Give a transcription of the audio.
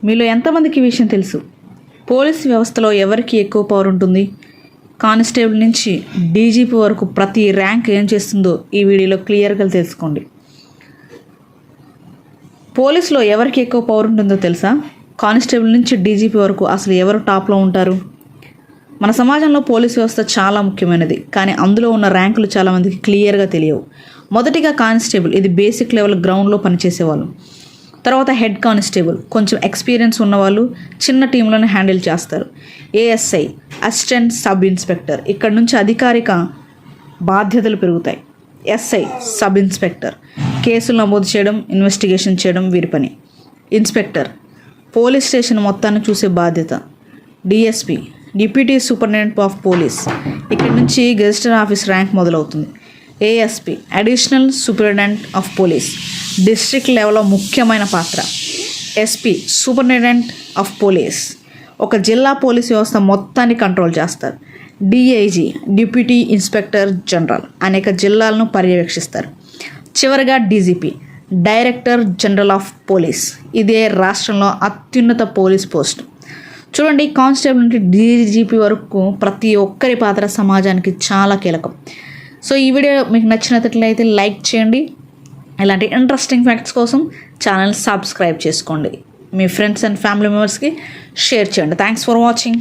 మీలో ఎంతమందికి ఈ విషయం తెలుసు? పోలీస్ వ్యవస్థలో ఎవరికి ఎక్కువ పవర్ ఉంటుంది? కానిస్టేబుల్ నుంచి డీజీపీ వరకు ప్రతి ర్యాంక్ ఏం చేస్తుందో ఈ వీడియోలో క్లియర్గా తెలుసుకోండి. పోలీసులో ఎవరికి ఎక్కువ పవర్ ఉంటుందో తెలుసా? కానిస్టేబుల్ నుంచి డీజీపీ వరకు అసలు ఎవరు టాప్లో ఉంటారు? మన సమాజంలో పోలీస్ వ్యవస్థ చాలా ముఖ్యమైనది, కానీ అందులో ఉన్న ర్యాంకులు చాలామందికి క్లియర్గా తెలియవు. మొదటిగా కానిస్టేబుల్, ఇది బేసిక్ లెవెల్ గ్రౌండ్లో పనిచేసేవాళ్ళు. తర్వాత హెడ్ కానిస్టేబుల్, కొంచెం ఎక్స్పీరియన్స్ ఉన్నవాళ్ళు, చిన్న టీంలను హ్యాండిల్ చేస్తారు. ఏఎస్ఐ, అసిస్టెంట్ సబ్ ఇన్స్పెక్టర్, ఇక్కడ నుంచి అధికారిక బాధ్యతలు పెరుగుతాయి. ఎస్ఐ, సబ్ ఇన్స్పెక్టర్, కేసులు నమోదు చేయడం, ఇన్వెస్టిగేషన్ చేయడం వీరి పని. ఇన్స్పెక్టర్, పోలీస్ స్టేషన్ మొత్తాన్ని చూసే బాధ్యత. DSP, deputy superintendent of police, ఇక్కడి నుంచి గెజిటెడ్ ఆఫీస్ ర్యాంక్ మొదలవుతుంది. ASP, additional superintendent of police, district లెవెల్లో ముఖ్యమైన పాత్ర. ఎస్పి, సూపరింటెండెంట్ ఆఫ్ పోలీస్, ఒక జిల్లా పోలీస్ వ్యవస్థ మొత్తాన్ని కంట్రోల్ చేస్తారు. డిఐజీ, డిప్యూటీ ఇన్స్పెక్టర్ జనరల్, అనేక జిల్లాలను పర్యవేక్షిస్తారు. చివరిగా DGP, director general of police, ఇదే రాష్ట్రంలో అత్యున్నత పోలీస్ పోస్ట్. చూడండి, కానిస్టేబుల్ నుండి డీజీపీ వరకు ప్రతి ఒక్కరి పాత్ర సమాజానికి చాలా కీలకం. సో ఈ వీడియో మీకు నచ్చినట్లయితే లైక్ చేయండి. ఇలాంటి ఇంట్రెస్టింగ్ ఫ్యాక్ట్స్ కోసం ఛానల్ సబ్స్క్రైబ్ చేసుకోండి. మీ ఫ్రెండ్స్ అండ్ ఫ్యామిలీ మెంబర్స్కి షేర్ చేయండి. Thanks for watching.